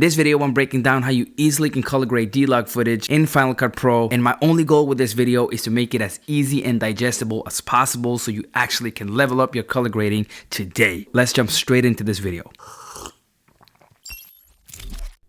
this video, I'm breaking down how you easily can color grade D-Log footage in Final Cut Pro, and my only goal with this video is to make it as easy and digestible as possible so you actually can level up your color grading today. Let's jump straight into this video.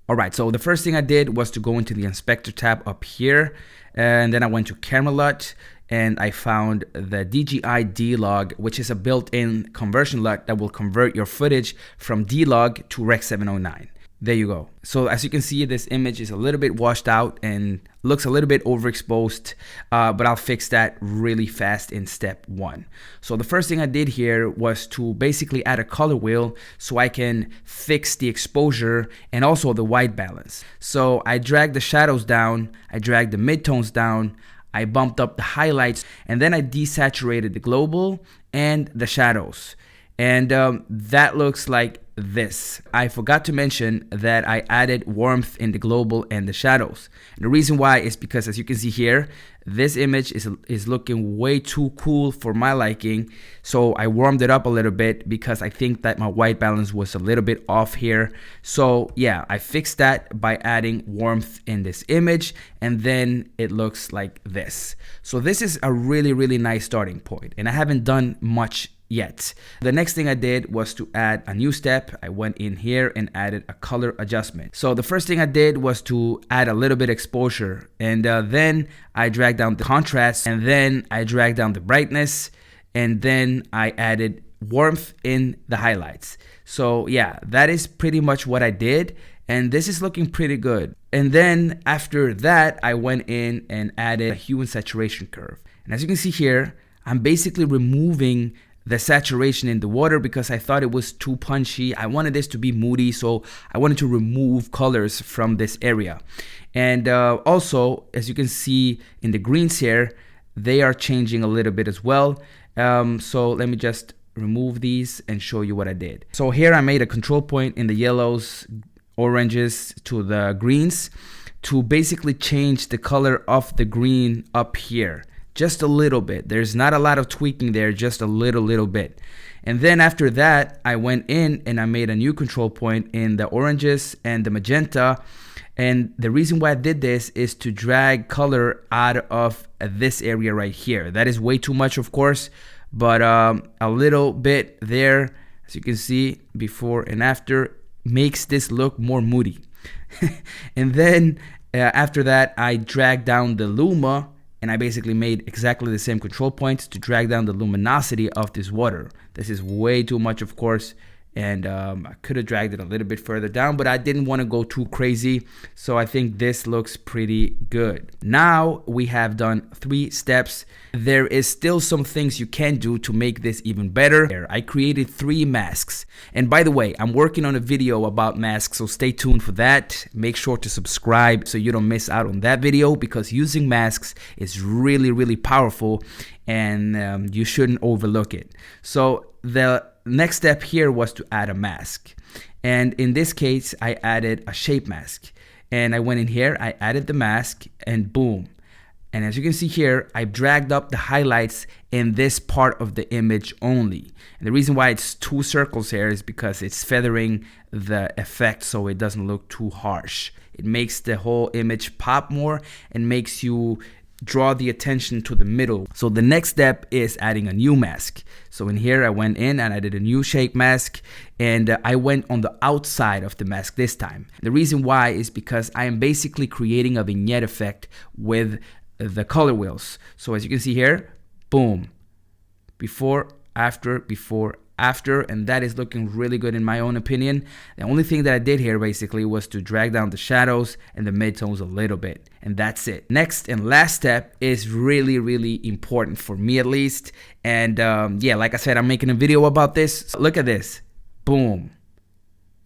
Alright, so the first thing I did was to go into the inspector tab up here, and then I went to Camera LUT, and I found the DJI D-Log, which is a built-in conversion LUT that will convert your footage from D-Log to Rec 709. There you go. So as you can see, this image is a little bit washed out and looks a little bit overexposed, but I'll fix that really fast in step one. So the first thing I did here was to basically add a color wheel so I can fix the exposure and also the white balance. So I dragged the shadows down, I dragged the midtones down, I bumped up the highlights, and then I desaturated the global and the shadows. And that looks like this. I forgot to mention that I added warmth in the global and the shadows. And the reason why is because, as you can see here, this image is looking way too cool for my liking. So I warmed it up a little bit because I think that my white balance was a little bit off here. So yeah, I fixed that by adding warmth in this image, and then it looks like this. So this is a really, really nice starting point, and I haven't done much yet. The next thing I did was to add a new step. I went in here and added a color adjustment. So the first thing I did was to add a little bit exposure, and then I dragged down the contrast, and then I dragged down the brightness, and then I added warmth in the highlights. So yeah, that is pretty much what I did, and this is looking pretty good. And then after that, I went in and added a hue and saturation curve. And as you can see here, I'm basically removing the saturation in the water because I thought it was too punchy. I wanted this to be moody, so I wanted to remove colors from this area. And also, as you can see in the greens here, they are changing a little bit as well. So let me just remove these and show you what I did. So here I made a control point in the yellows, oranges to the greens to basically change the color of the green up here. Just a little bit. There's not a lot of tweaking there, just a little bit. And then after that, I went in and I made a new control point in the oranges and the magenta. And the reason why I did this is to drag color out of this area right here. That is way too much, of course, but a little bit there, as you can see, before and after, makes this look more moody. And then after that, I dragged down the luma, and I basically made exactly the same control points to drag down the luminosity of this water. This is way too much, of course, and I could have dragged it a little bit further down, but I didn't want to go too crazy, so I think this looks pretty good. Now we have done 3 steps. There is still some things you can do to make this even better. I created 3 masks, and by the way, I'm working on a video about masks, so stay tuned for that. Make sure to subscribe so you don't miss out on that video, because using masks is really powerful, and you shouldn't overlook it. So the next step here was to add a mask, and in this case I added a shape mask, and I went in here, I added the mask, and boom. And as you can see here, I dragged up the highlights in this part of the image only. And the reason why it's 2 circles here is because it's feathering the effect so it doesn't look too harsh. It makes the whole image pop more and makes you draw the attention to the middle. So the next step is adding a new mask. So in here I went in and I did a new shape mask, and I went on the outside of the mask this time. The reason why is because I am basically creating a vignette effect with the color wheels. So as you can see here, boom, before, after, and that is looking really good in my own opinion. The only thing that I did here basically was to drag down the shadows and the midtones a little bit, and that's it. Next and last step is really important for me, at least, and yeah, like I said, I'm making a video about this. So look at this, boom.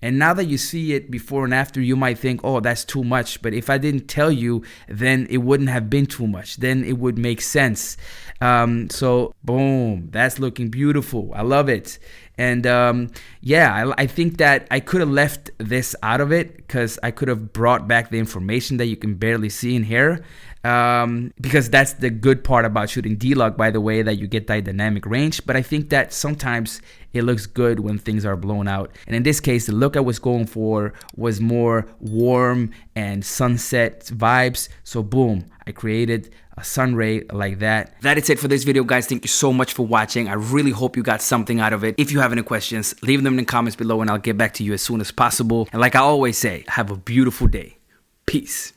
And now that you see it before and after, you might think, oh, that's too much. But if I didn't tell you, then it wouldn't have been too much. Then it would make sense. So boom, that's looking beautiful. I love it. And yeah, I think that I could have left this out of it, because I could have brought back the information that you can barely see in here. Because that's the good part about shooting D-Log, by the way, that you get that dynamic range. But I think that sometimes it looks good when things are blown out. And in this case, the look I was going for was more warm and sunset vibes. So boom, I created a sun ray like that. That is it for this video, guys. Thank you so much for watching. I really hope you got something out of it. If you have any questions, leave them in the comments below and I'll get back to you as soon as possible. And like I always say, have a beautiful day. Peace.